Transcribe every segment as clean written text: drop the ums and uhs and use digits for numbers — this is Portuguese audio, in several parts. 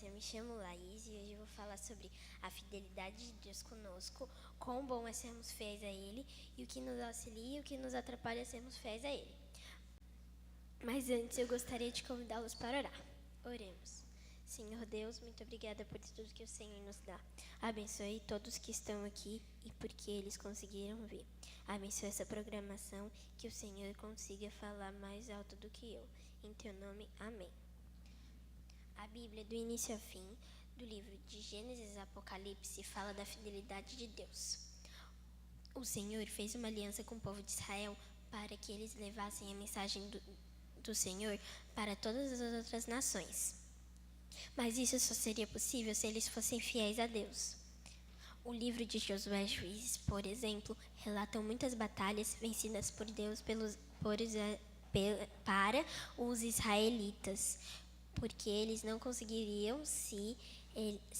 eu me chamo Laís e hoje eu vou falar sobre a fidelidade de Deus conosco, quão bom é sermos fiéis a Ele e o que nos auxilia e o que nos atrapalha a sermos fiéis a Ele. Mas antes eu gostaria de convidá-los para orar. Oremos. Senhor Deus, muito obrigada por tudo que o Senhor nos dá. Abençoe todos que estão aqui e porque eles conseguiram vir. Abençoe essa programação, que o Senhor consiga falar mais alto do que eu. Em teu nome, amém. A Bíblia, do início ao fim, do livro de Gênesis e Apocalipse, fala da fidelidade de Deus. O Senhor fez uma aliança com o povo de Israel para que eles levassem a mensagem do Senhor para todas as outras nações. Mas isso só seria possível se eles fossem fiéis a Deus. O livro de Josué e Juízes, por exemplo, relata muitas batalhas vencidas por Deus para os israelitas, porque eles não conseguiriam se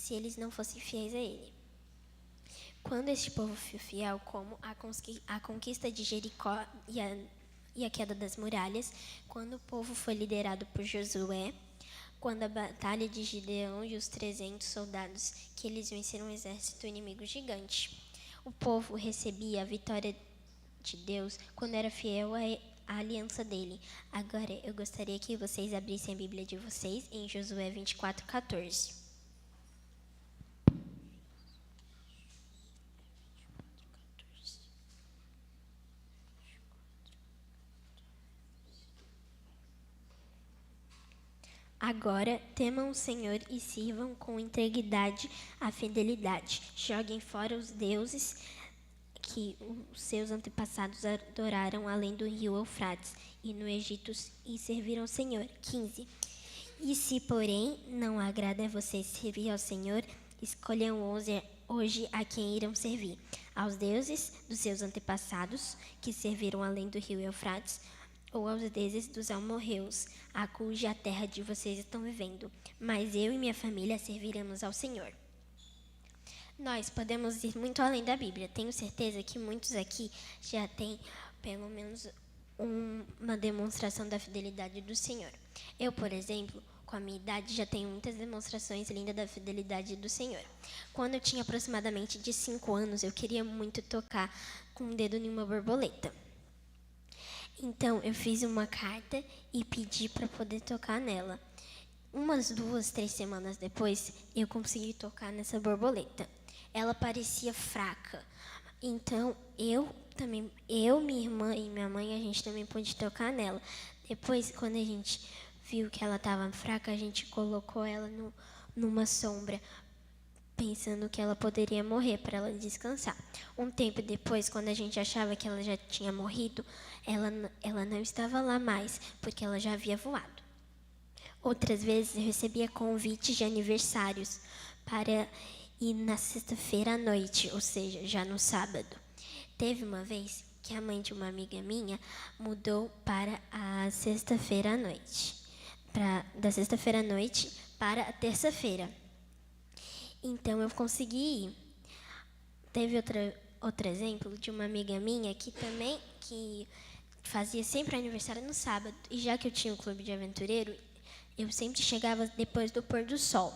eles não fossem fiéis a Ele. Quando este povo foi fiel, como a conquista de Jericó e a queda das muralhas, quando o povo foi liderado por Josué, quando a batalha de Gideão e os 300 soldados que eles venceram um exército inimigo gigante. O povo recebia a vitória de Deus quando era fiel à aliança dele. Agora eu gostaria que vocês abrissem a Bíblia de vocês em Josué 24:14. Agora temam o Senhor e sirvam com integridade a fidelidade. Joguem fora os deuses que os seus antepassados adoraram além do rio Eufrates e no Egito e serviram ao Senhor. 15. E se, porém, não agrada a vocês servir ao Senhor, escolham hoje a quem irão servir: aos deuses dos seus antepassados, que serviram além do rio Eufrates, ou aos deuses dos amorreus, a cuja terra de vocês estão vivendo. Mas eu e minha família serviremos ao Senhor. Nós podemos ir muito além da Bíblia. Tenho certeza que muitos aqui já têm pelo menos uma demonstração da fidelidade do Senhor. Eu, por exemplo, com a minha idade, já tenho muitas demonstrações lindas da fidelidade do Senhor. Quando eu tinha aproximadamente de 5 anos, eu queria muito tocar com o dedo em uma borboleta. Então, eu fiz uma carta e pedi para poder tocar nela. Umas 2, 3 semanas depois, eu consegui tocar nessa borboleta. Ela parecia fraca. Então, minha irmã e minha mãe, a gente também pôde tocar nela. Depois, quando a gente viu que ela estava fraca, a gente colocou ela numa sombra, pensando que ela poderia morrer para ela descansar. Um tempo depois, quando a gente achava que ela já tinha morrido, ela não estava lá mais, porque ela já havia voado. Outras vezes eu recebia convites de aniversários para ir na sexta-feira à noite, ou seja, já no sábado. Teve uma vez que a mãe de uma amiga minha mudou para a sexta-feira à noite, da sexta-feira à noite para a terça-feira. Então eu consegui ir. Teve outro exemplo de uma amiga minha que fazia sempre aniversário no sábado, e já que eu tinha um clube de aventureiro, eu sempre chegava depois do pôr do sol.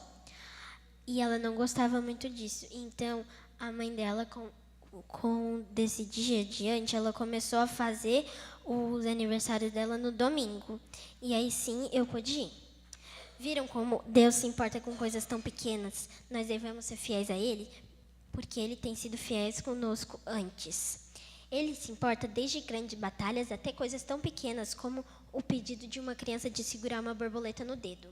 E ela não gostava muito disso. Então, a mãe dela, desse dia adiante, ela começou a fazer os aniversários dela no domingo. E aí sim, eu pude ir. Viram como Deus se importa com coisas tão pequenas? Nós devemos ser fiéis a Ele, porque Ele tem sido fiel conosco antes. Ele se importa desde grandes batalhas até coisas tão pequenas como o pedido de uma criança de segurar uma borboleta no dedo.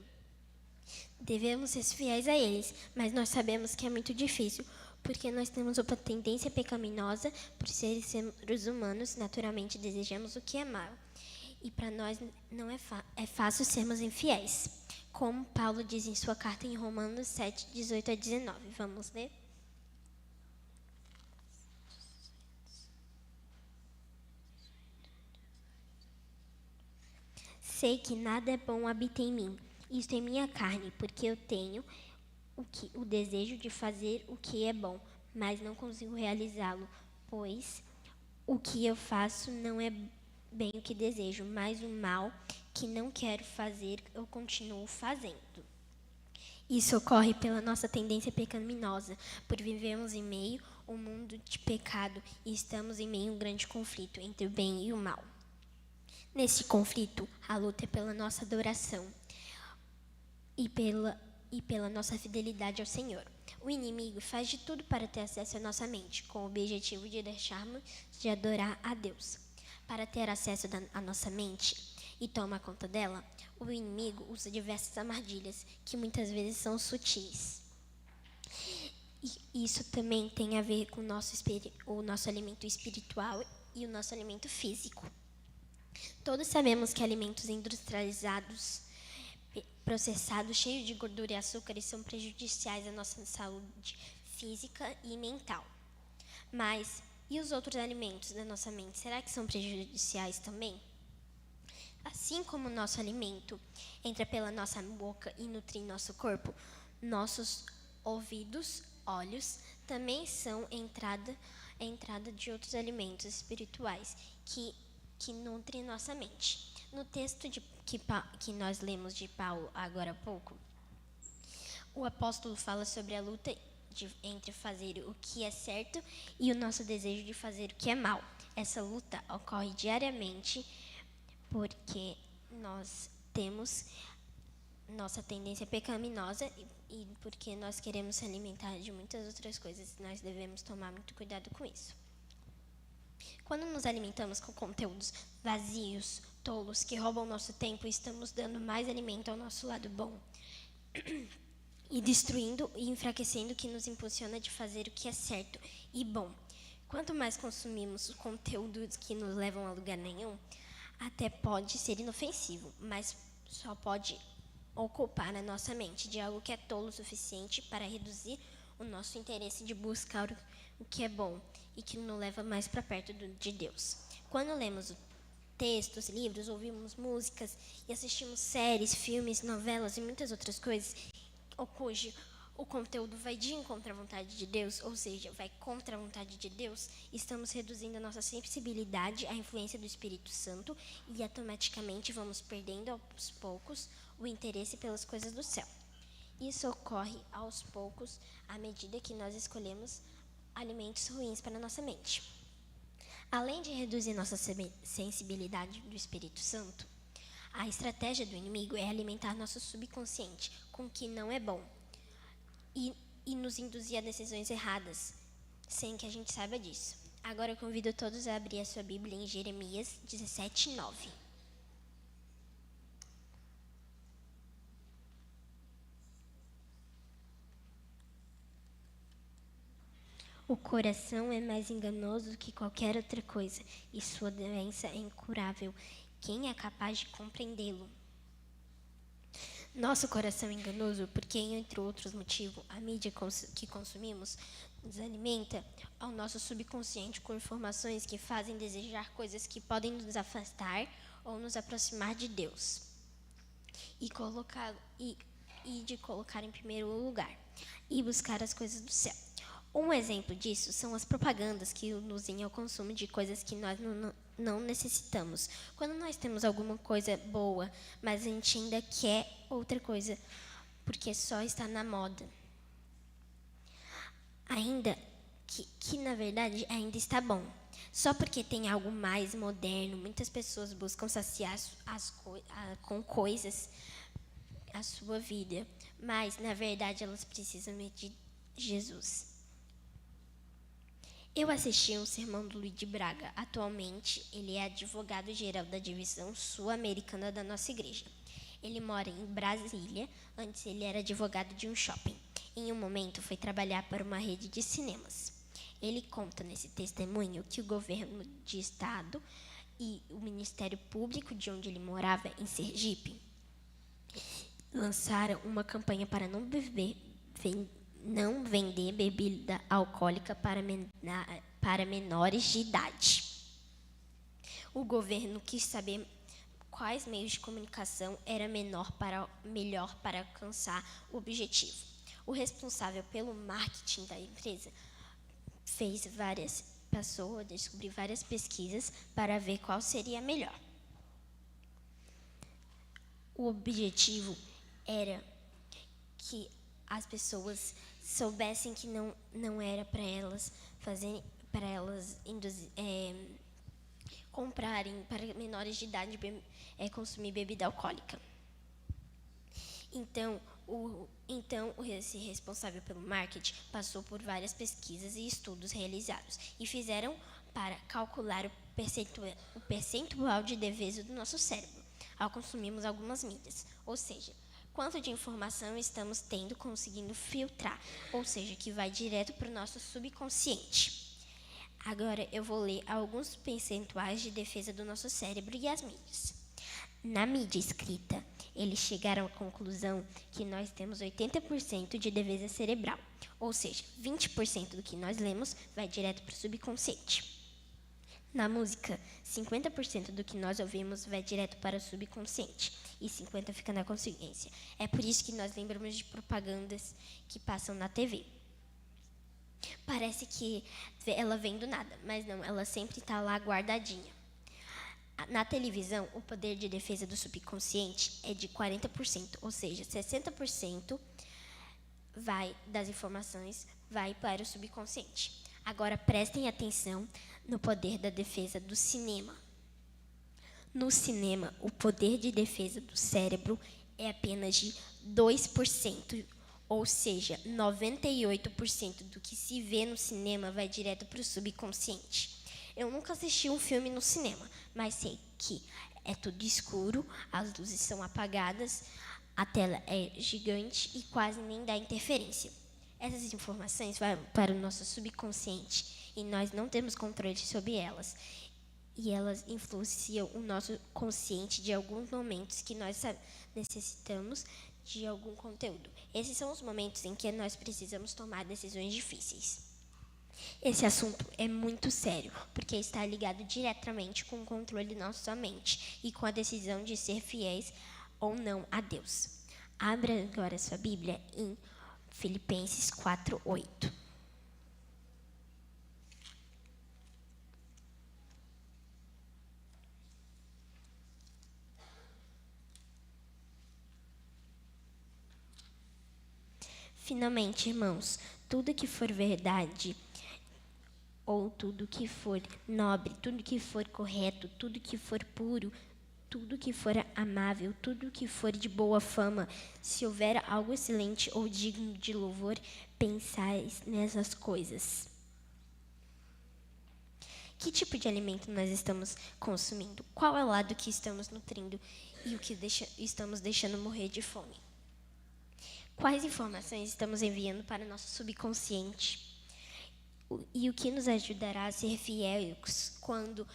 Devemos ser fiéis a eles, mas nós sabemos que é muito difícil, porque nós temos uma tendência pecaminosa, por serem seres humanos, naturalmente desejamos o que é mal. E para nós não é fácil sermos infiéis, como Paulo diz em sua carta em Romanos 7, 18 a 19. Vamos ler? Sei que nada é bom habita em mim, isto é minha carne, porque eu tenho o desejo de fazer o que é bom, mas não consigo realizá-lo, pois o que eu faço não é bem o que desejo, mas o mal que não quero fazer eu continuo fazendo. Isso ocorre pela nossa tendência pecaminosa, por vivermos em meio a um mundo de pecado e estamos em meio a um grande conflito entre o bem e o mal. Nesse conflito, a luta é pela nossa adoração e pela nossa fidelidade ao Senhor. O inimigo faz de tudo para ter acesso à nossa mente, com o objetivo de deixarmos de adorar a Deus. Para ter acesso à nossa mente e tomar conta dela, o inimigo usa diversas armadilhas, que muitas vezes são sutis. E isso também tem a ver com o nosso alimento espiritual e o nosso alimento físico. Todos sabemos que alimentos industrializados, processados, cheios de gordura e açúcares são prejudiciais à nossa saúde física e mental. Mas, e os outros alimentos da nossa mente, será que são prejudiciais também? Assim como o nosso alimento entra pela nossa boca e nutre nosso corpo, nossos ouvidos, olhos, também são a entrada de outros alimentos espirituais que nutrem nossa mente. No texto que nós lemos de Paulo agora há pouco, o apóstolo fala sobre a luta entre fazer o que é certo e o nosso desejo de fazer o que é mal. Essa luta ocorre diariamente porque nós temos nossa tendência pecaminosa e porque nós queremos se alimentar de muitas outras coisas. Nós devemos tomar muito cuidado com isso. Quando nos alimentamos com conteúdos vazios, tolos, que roubam nosso tempo, estamos dando mais alimento ao nosso lado bom e destruindo e enfraquecendo o que nos impulsiona de fazer o que é certo e bom. Quanto mais consumimos conteúdos que nos levam a lugar nenhum, até pode ser inofensivo, mas só pode ocupar a nossa mente de algo que é tolo o suficiente para reduzir o nosso interesse de buscar o que é bom e que nos leva mais para perto de Deus. Quando lemos textos, livros, ouvimos músicas e assistimos séries, filmes, novelas e muitas outras coisas, cujo o conteúdo vai de encontro à vontade de Deus, ou seja, vai contra a vontade de Deus, estamos reduzindo a nossa sensibilidade à influência do Espírito Santo e automaticamente vamos perdendo aos poucos o interesse pelas coisas do céu. Isso ocorre aos poucos à medida que nós escolhemos alimentos ruins para a nossa mente. Além de reduzir nossa sensibilidade do Espírito Santo, a estratégia do inimigo é alimentar nosso subconsciente com o que não é bom e nos induzir a decisões erradas, sem que a gente saiba disso. Agora eu convido todos a abrir a sua Bíblia em Jeremias 17:9. O coração é mais enganoso do que qualquer outra coisa, e sua doença é incurável. Quem é capaz de compreendê-lo? Nosso coração é enganoso porque, entre outros motivos, a mídia que consumimos nos alimenta ao nosso subconsciente com informações que fazem desejar coisas que podem nos afastar ou nos aproximar de Deus e de colocar em primeiro lugar e buscar as coisas do céu. Um exemplo disso são as propagandas que induzem ao consumo de coisas que nós não necessitamos. Quando nós temos alguma coisa boa, mas a gente ainda quer outra coisa, porque só está na moda. Ainda que na verdade ainda está bom. Só porque tem algo mais moderno, muitas pessoas buscam saciar com coisas a sua vida, mas na verdade elas precisam de Jesus. Eu assisti um sermão do Luiz de Braga. Atualmente, ele é advogado-geral da divisão sul-americana da nossa igreja. Ele mora em Brasília. Antes, ele era advogado de um shopping. Em um momento, foi trabalhar para uma rede de cinemas. Ele conta nesse testemunho que o governo de estado e o Ministério Público, de onde ele morava, em Sergipe, lançaram uma campanha para não vender bebida alcoólica para menores de idade. O governo quis saber quais meios de comunicação era melhor para alcançar o objetivo. O responsável pelo marketing da empresa passou a descobrir várias pesquisas para ver qual seria a melhor. O objetivo era que as pessoas soubessem que não era para elas fazerem, para elas comprarem para menores de idade consumir bebida alcoólica. Então, esse responsável pelo marketing passou por várias pesquisas e estudos realizados e fizeram para calcular o percentual de defesa do nosso cérebro ao consumirmos algumas mídias, ou seja, quanto de informação estamos conseguindo filtrar, ou seja, que vai direto para o nosso subconsciente. Agora eu vou ler alguns percentuais de defesa do nosso cérebro e as mídias. Na mídia escrita, eles chegaram à conclusão que nós temos 80% de defesa cerebral, ou seja, 20% do que nós lemos vai direto para o subconsciente. Na música, 50% do que nós ouvimos vai direto para o subconsciente e 50% fica na consciência. É por isso que nós lembramos de propagandas que passam na TV. Parece que ela vem do nada, mas não, ela sempre está lá guardadinha. Na televisão, o poder de defesa do subconsciente é de 40%, ou seja, 60% das informações vai para o subconsciente. Agora, prestem atenção no poder da defesa do cinema. No cinema, o poder de defesa do cérebro é apenas de 2%, ou seja, 98% do que se vê no cinema vai direto para o subconsciente. Eu nunca assisti um filme no cinema, mas sei que é tudo escuro, as luzes são apagadas, a tela é gigante e quase nem dá interferência. Essas informações vão para o nosso subconsciente e nós não temos controle sobre elas. E elas influenciam o nosso consciente de alguns momentos que nós necessitamos de algum conteúdo. Esses são os momentos em que nós precisamos tomar decisões difíceis. Esse assunto é muito sério, porque está ligado diretamente com o controle da nossa mente e com a decisão de ser fiéis ou não a Deus. Abra agora sua Bíblia em Filipenses 4:8. Finalmente, irmãos, tudo que for verdade, ou tudo que for nobre, tudo que for correto, tudo que for puro, tudo que for amável, tudo que for de boa fama, se houver algo excelente ou digno de louvor, pensais nessas coisas. Que tipo de alimento nós estamos consumindo? Qual é o lado que estamos nutrindo e o que estamos deixando morrer de fome? Quais informações estamos enviando para o nosso subconsciente? E o que nos ajudará a ser fiéis quando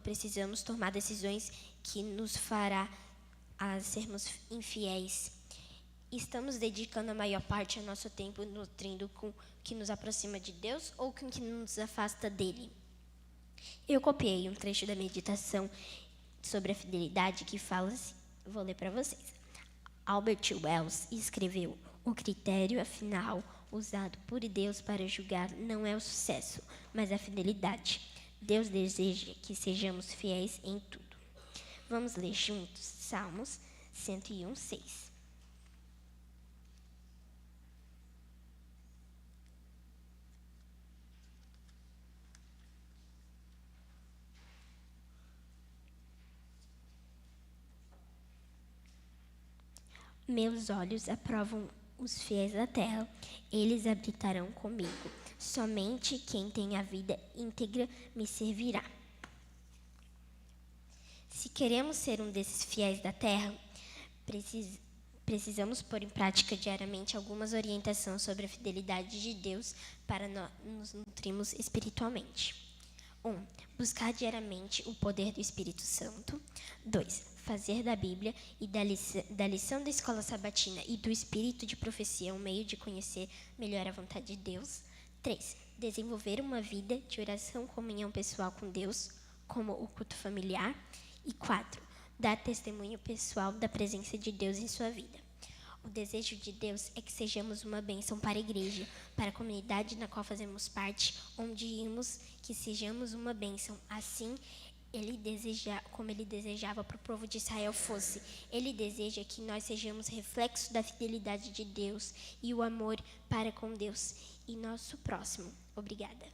precisamos tomar decisões que nos fará a sermos infiéis? Estamos dedicando a maior parte do nosso tempo nutrindo com o que nos aproxima de Deus ou com o que nos afasta dele? Eu copiei um trecho da meditação sobre a fidelidade que fala assim, vou ler para vocês. Albert Wells escreveu: o critério afinal usado por Deus para julgar não é o sucesso, mas a fidelidade. Deus deseja que sejamos fiéis em tudo. Vamos ler juntos Salmos 101:6. Meus olhos aprovam os fiéis da terra, eles habitarão comigo. Somente quem tem a vida íntegra me servirá. Se queremos ser um desses fiéis da terra, precisamos pôr em prática diariamente algumas orientações sobre a fidelidade de Deus para nos nutrirmos espiritualmente. 1. Buscar diariamente o poder do Espírito Santo. 2. Fazer da Bíblia e da lição da escola sabatina e do espírito de profecia um meio de conhecer melhor a vontade de Deus. 3. Desenvolver uma vida de oração e comunhão pessoal com Deus, como o culto familiar. E 4. Dar testemunho pessoal da presença de Deus em sua vida. O desejo de Deus é que sejamos uma bênção para a igreja, para a comunidade na qual fazemos parte, onde irmos, que sejamos uma bênção. Assim, como ele desejava para o povo de Israel fosse. Ele deseja que nós sejamos reflexos da fidelidade de Deus e o amor para com Deus e nosso próximo. Obrigada.